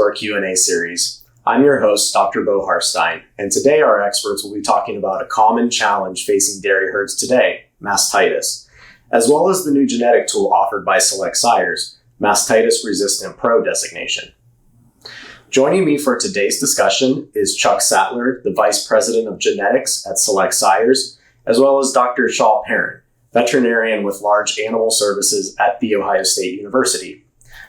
our Q&A series. I'm your host, Dr. Bo Harstine, and today our experts will be talking about a common challenge facing dairy herds today, mastitis, as well as the new genetic tool offered by Select Sires, Mastitis ResistantPRO designation. Joining me for today's discussion is Chuck Sattler, the Vice President of Genetics at Select Sires, as well as Dr. Perrin, veterinarian with large animal services at The Ohio State University.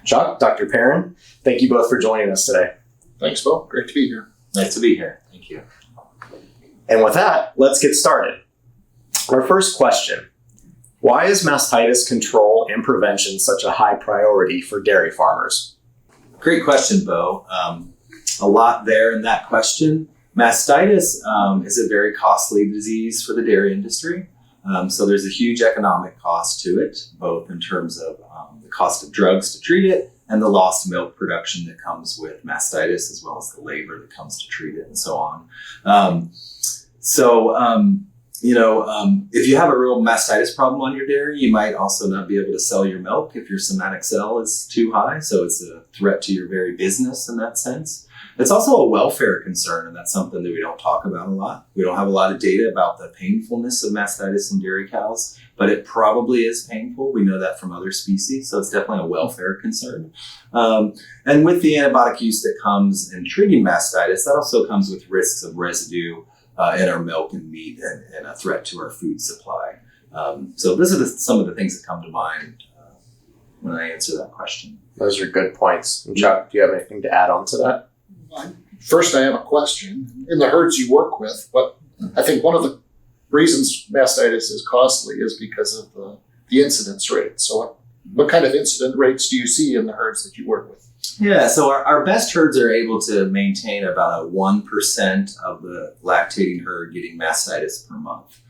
Chuck, Dr. Perrin, thank you both for joining us today. Thanks, Bo. Great to be here. Nice to be here. Thank you. And with that, let's get started. Our first question: why is mastitis control and prevention such a high priority for dairy farmers? Great question, Bo. A lot there in that question. Mastitis is a very costly disease for the dairy industry. So there's a huge economic cost to it, both in terms of the cost of drugs to treat it and the lost milk production that comes with mastitis, as well as the labor that comes to treat it and so on. If you have a real mastitis problem on your dairy, you might also not be able to sell your milk if your somatic cell is too high. So it's a threat to your very business in that sense. It's also a welfare concern, and that's something that we don't talk about a lot. We don't have a lot of data about the painfulness of mastitis in dairy cows, but it probably is painful. We know that from other species, so it's definitely a welfare concern. And with the antibiotic use that comes in treating mastitis, that also comes with risks of residue in our milk and meat and a threat to our food supply. So these are some of the things that come to mind when I answer that question. Those are good points. And Chuck, do you have anything to add on to that? First, I have a question. In the herds you work with, I think one of the reasons mastitis is costly is because of the incidence rate. So what kind of incident rates do you see in the herds that you work with? Yeah, so our best herds are able to maintain about a 1% of the lactating herd getting mastitis per month.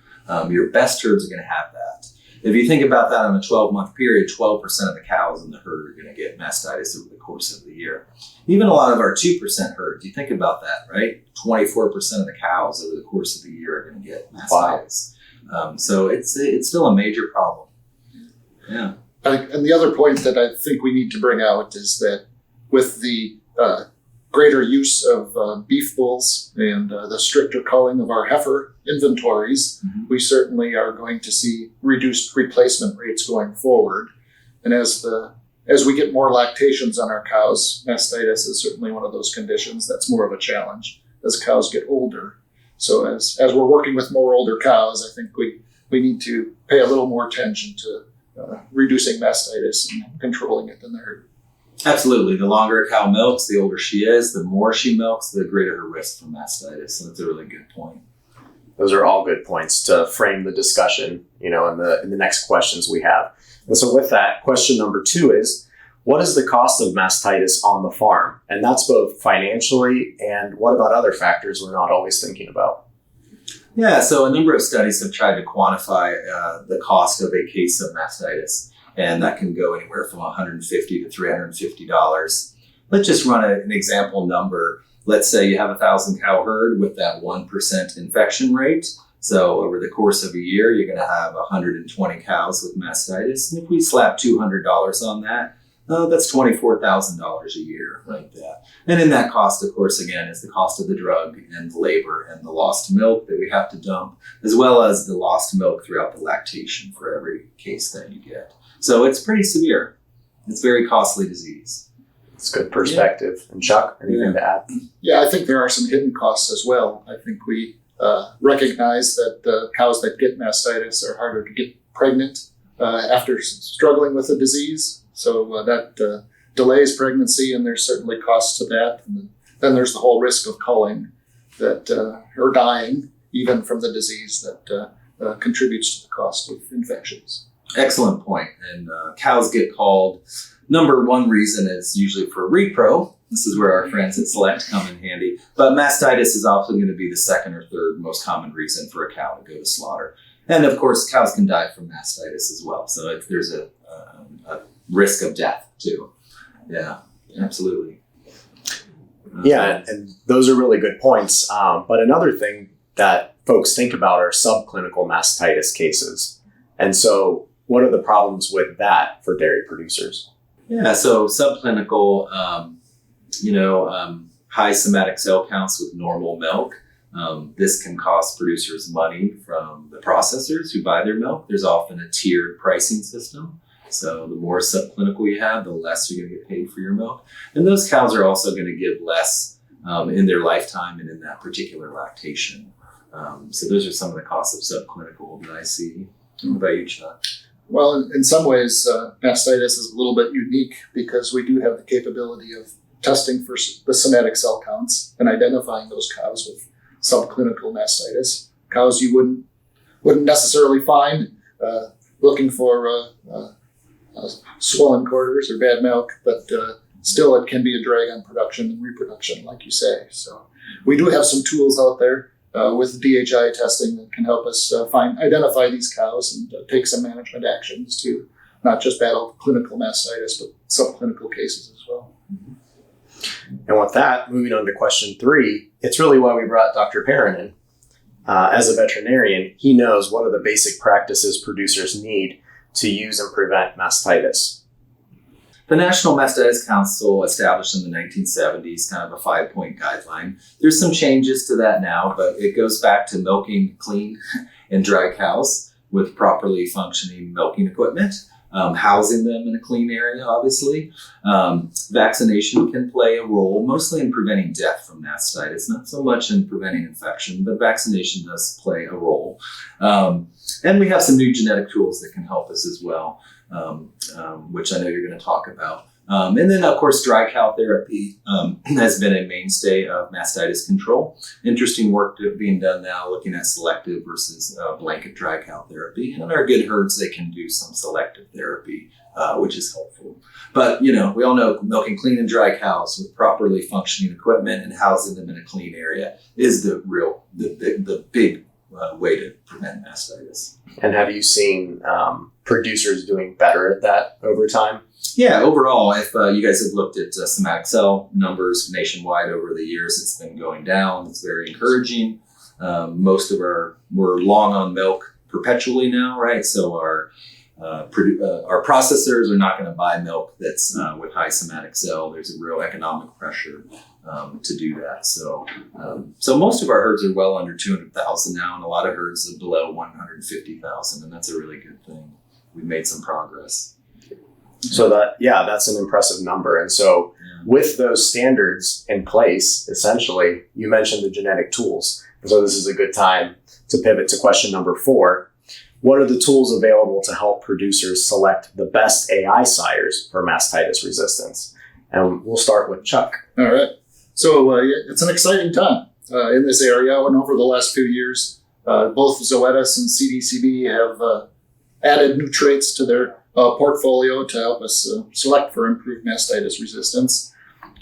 Your best herds are going to have that. If you think about that on a 12-month period, 12% of the cows in the herd are going to get mastitis over the course of the year. Even a lot of our 2% herds, you think about that, right? 24% of the cows over the course of the year are going to get mastitis. Wow. So it's still a major problem. Yeah. And the other point that I think we need to bring out is that with the greater use of beef bulls and the stricter culling of our heifer inventories, we certainly are going to see reduced replacement rates going forward. And as we get more lactations on our cows, mastitis is certainly one of those conditions that's more of a challenge as cows get older. So as we're working with more older cows, I think we need to pay a little more attention to reducing mastitis and controlling it in the herd. Absolutely. The longer a cow milks, the older she is, the more she milks, the greater her risk for mastitis. So that's a really good point. Those are all good points to frame the discussion, in the next questions we have. And so with that, question number 2 is, what is the cost of mastitis on the farm? And that's both financially and what about other factors we're not always thinking about? Yeah, so a number of studies have tried to quantify the cost of a case of mastitis. And that can go anywhere from $150 to $350. Let's just run an example number. Let's say you have a 1,000 cow herd with that 1% infection rate. So over the course of a year, you're going to have 120 cows with mastitis. And if we slap $200 on that, that's $24,000 a year like that. And in that cost, of course, again, is the cost of the drug and the labor and the lost milk that we have to dump, as well as the lost milk throughout the lactation for every case that you get. So it's pretty severe. It's a very costly disease. It's good perspective. Yeah. And Chuck, anything to add? Yeah, I think there are some hidden costs as well. I think we recognize that the cows that get mastitis are harder to get pregnant after struggling with the disease. So that delays pregnancy, and there's certainly costs to that. And then there's the whole risk of culling or dying, even from the disease that contributes to the cost of infections. Excellent point. And cows get called. Number one reason is usually for repro. This is where our friends at Select come in handy. But mastitis is often going to be the second or third most common reason for a cow to go to slaughter. And of course, cows can die from mastitis as well. So there's a risk of death too. Yeah, absolutely. Yeah, and those are really good points. But another thing that folks think about are subclinical mastitis cases. And so what are the problems with that for dairy producers? Yeah, so subclinical high somatic cell counts with normal milk. This can cost producers money from the processors who buy their milk. There's often a tiered pricing system. So the more subclinical you have, the less you're going to get paid for your milk. And those cows are also going to give less in their lifetime and in that particular lactation. So those are some of the costs of subclinical that I see. What about you, Chuck? Well, in some ways, mastitis is a little bit unique because we do have the capability of testing for the somatic cell counts and identifying those cows with subclinical mastitis. Cows you wouldn't necessarily find looking for swollen quarters or bad milk, but still it can be a drag on production and reproduction, like you say. So we do have some tools out there with DHI testing that can help us identify these cows and take some management actions to not just battle clinical mastitis, but subclinical cases as well. Mm-hmm. And with that, moving on to question 3, it's really why we brought Dr. Perrin in. As a veterinarian, he knows what are the basic practices producers need to use and prevent mastitis. The National Mastitis Council, established in the 1970s, kind of a 5-point guideline. There's some changes to that now, but it goes back to milking clean and dry cows with properly functioning milking equipment. Housing them in a clean area, obviously. Vaccination can play a role, mostly in preventing death from mastitis, not so much in preventing infection, but vaccination does play a role. And we have some new genetic tools that can help us as well, which I know you're going to talk about. And then, of course, dry cow therapy has been a mainstay of mastitis control. Interesting work being done now looking at selective versus blanket dry cow therapy. And in our good herds, they can do some selective therapy, which is helpful. But, we all know milking clean and dry cows with properly functioning equipment and housing them in a clean area is the big way to prevent mastitis. And have you seen producers doing better at that over time? Yeah, overall, if you guys have looked at somatic cell numbers nationwide over the years, it's been going down. It's very encouraging. Most of we're long on milk perpetually now, right? So our processors are not going to buy milk that's with high somatic cell. There's a real economic pressure to do that. So most of our herds are well under 200,000 now, and a lot of herds are below 150,000, and that's a really good thing. We've made some progress. So that's an impressive number. And so with those standards in place, essentially, you mentioned the genetic tools. And so this is a good time to pivot to question number 4. What are the tools available to help producers select the best AI sires for mastitis resistance? And we'll start with Chuck. All right. So it's an exciting time in this area. And over the last few years, both Zoetis and CDCB have added new traits to their portfolio to help us select for improved mastitis resistance.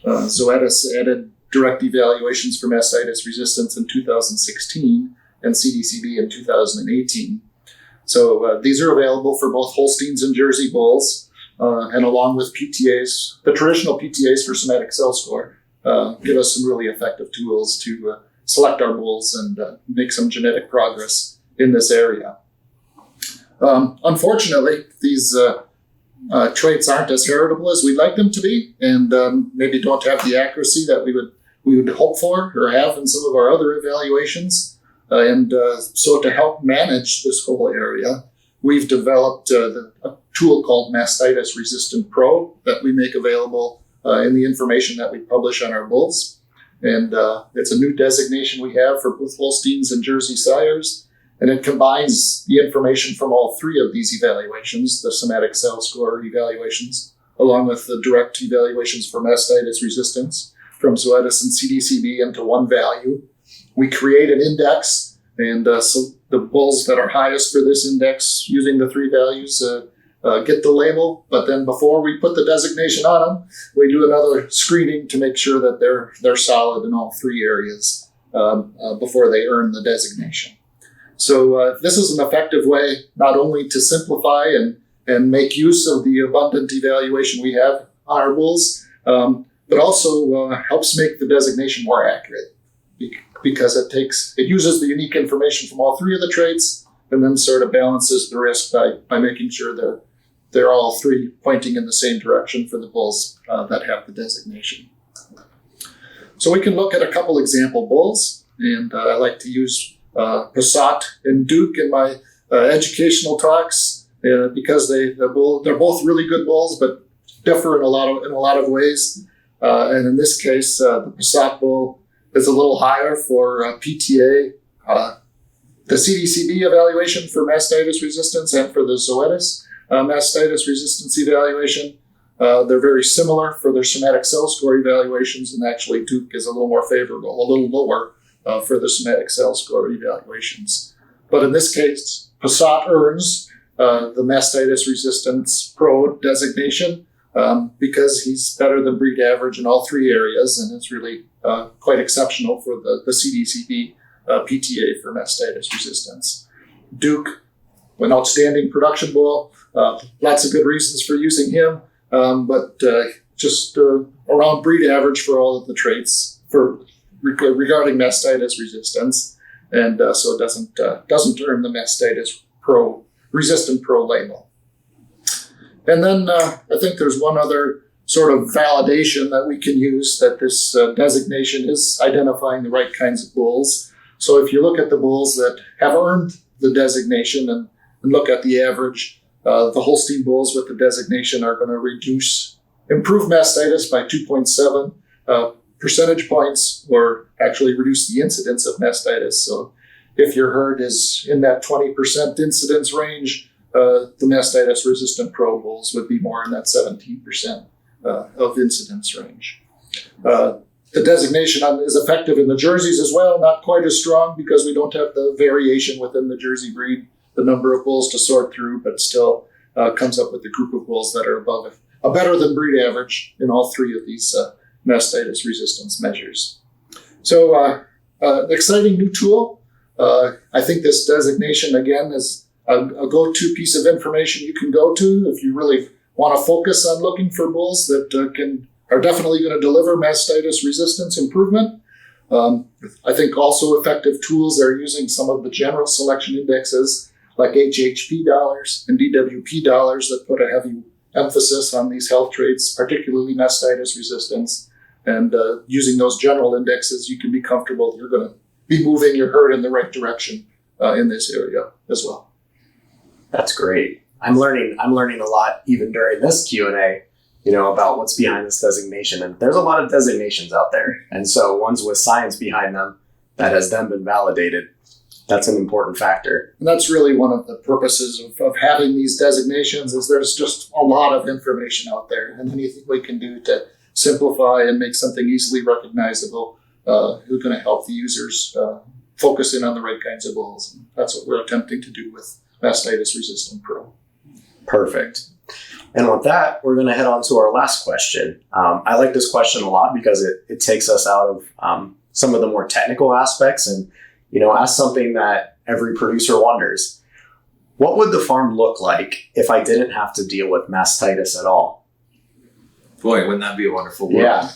Zoetis added direct evaluations for mastitis resistance in 2016 and CDCB in 2018. So these are available for both Holsteins and Jersey bulls, and along with PTAs, the traditional PTAs for somatic cell score, give us some really effective tools to select our bulls and make some genetic progress in this area. Unfortunately, these traits aren't as heritable as we'd like them to be, and maybe don't have the accuracy that we would hope for or have in some of our other evaluations. So to help manage this whole area, we've developed a tool called Mastitis ResistantPRO that we make available in the information that we publish on our bulls. And it's a new designation we have for both Holsteins and Jersey sires. And it combines the information from all 3 of these evaluations, the somatic cell score evaluations, along with the direct evaluations for mastitis resistance from Zoetis and CDCB into one value. We create an index, and so the bulls that are highest for this index using the 3 values get the label. But then before we put the designation on them, we do another screening to make sure that they're solid in all 3 areas before they earn the designation. So this is an effective way not only to simplify and make use of the abundant evaluation we have on our bulls, but also helps make the designation more accurate because it uses the unique information from all 3 of the traits and then sort of balances the risk by making sure they're all 3 pointing in the same direction for the bulls that have the designation. So we can look at a couple example bulls, and I like to use Passat and Duke in my educational talks because they're both really good bulls, but differ in a lot of ways. And in this case, the Passat bull is a little higher for PTA, the CDCB evaluation for mastitis resistance, and for the Zoetis mastitis resistance evaluation. They're very similar for their somatic cell score evaluations, and actually Duke is a little more favorable, a little lower for the somatic cell score evaluations. But in this case, Passat earns the Mastitis ResistantPRO designation because he's better than breed average in all three areas, and it's really quite exceptional for the CDCB PTA for mastitis resistance. Duke, an outstanding production bull, lots of good reasons for using him, but just around breed average for all of the traits regarding mastitis resistance, and so it doesn't earn the Mastitis ResistantPRO label. And then I think there's one other sort of validation that we can use that this designation is identifying the right kinds of bulls. So if you look at the bulls that have earned the designation and look at the average, the Holstein bulls with the designation are going to improve mastitis by 2.7 percentage points, or actually reduce the incidence of mastitis. So if your herd is in that 20% incidence range, the Mastitis ResistantPRO bulls would be more in that 17% of incidence range. The designation is effective in the Jerseys as well, not quite as strong because we don't have the variation within the Jersey breed, the number of bulls to sort through, but still comes up with a group of bulls that are above a better than breed average in all three of these mastitis resistance measures. So an exciting new tool. I think this designation, again, is a go-to piece of information you can go to if you really want to focus on looking for bulls that are definitely going to deliver mastitis resistance improvement. I think also effective tools are using some of the general selection indexes like HHP dollars and DWP dollars that put a heavy emphasis on these health traits, particularly mastitis resistance. And using those general indexes, you can be comfortable you're going to be moving your herd in the right direction in this area as well. That's great. I'm learning a lot even during this Q&A, about what's behind this designation. And there's a lot of designations out there. And so ones with science behind them that has then been validated, that's an important factor. And that's really one of the purposes of having these designations is there's just a lot of information out there, and anything we can do to simplify and make something easily recognizable is going to help the users focus in on the right kinds of bulls. And that's what we're attempting to do with Mastitis ResistantPRO. Perfect. And with that, we're going to head on to our last question. I like this question a lot because it takes us out of some of the more technical aspects and, ask something that every producer wonders. What would the farm look like if I didn't have to deal with mastitis at all? Boy, wouldn't that be a wonderful world? Yeah.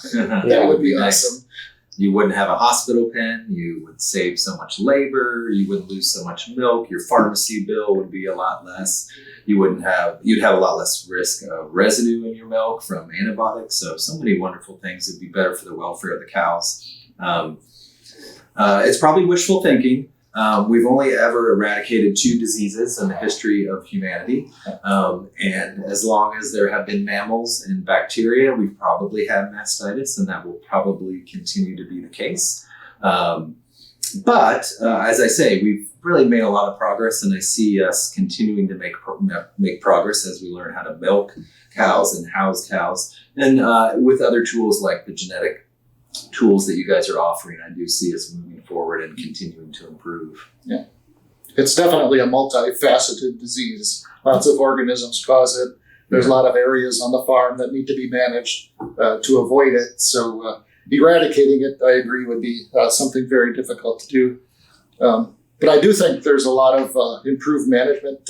That would be awesome. You wouldn't have a hospital pen. You would save so much labor. You wouldn't lose so much milk. Your pharmacy bill would be a lot less. You'd have a lot less risk of residue in your milk from antibiotics. So many wonderful things. It'd be better for the welfare of the cows. It's probably wishful thinking. We've only ever eradicated 2 diseases in the history of humanity. And as long as there have been mammals and bacteria, we've probably had mastitis, and that will probably continue to be the case. But as I say, we've really made a lot of progress, and I see us continuing to make progress as we learn how to milk cows and house cows. And with other tools like the genetic tools that you guys are offering, I do see us moving forward and continuing to improve. Yeah. It's definitely a multifaceted disease. Lots of organisms cause it. There's a lot of areas on the farm that need to be managed to avoid it. So eradicating it, I agree, would be something very difficult to do. But I do think there's a lot of improved management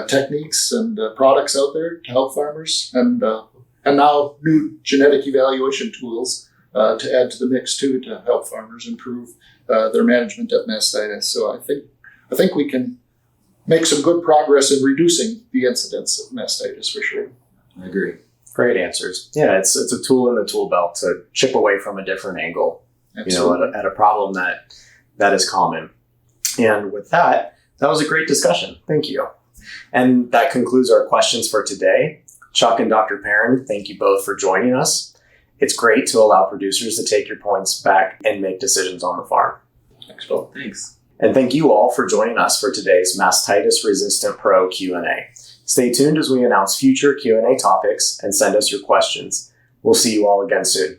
techniques and products out there to help farmers, and now new genetic evaluation tools to add to the mix too, to help farmers improve their management of mastitis. So I think we can make some good progress in reducing the incidence of mastitis for sure. I agree. Great answers. Yeah, it's a tool in the tool belt to chip away from a different angle, Absolutely. at a problem that is common. And with that was a great discussion. Thank you. And that concludes our questions for today. Chuck and Dr. Perrin, thank you both for joining us. It's great to allow producers to take your points back and make decisions on the farm. Thanks, Bill. Thanks. And thank you all for joining us for today's Mastitis ResistantPRO Q&A. Stay tuned as we announce future Q&A topics and send us your questions. We'll see you all again soon.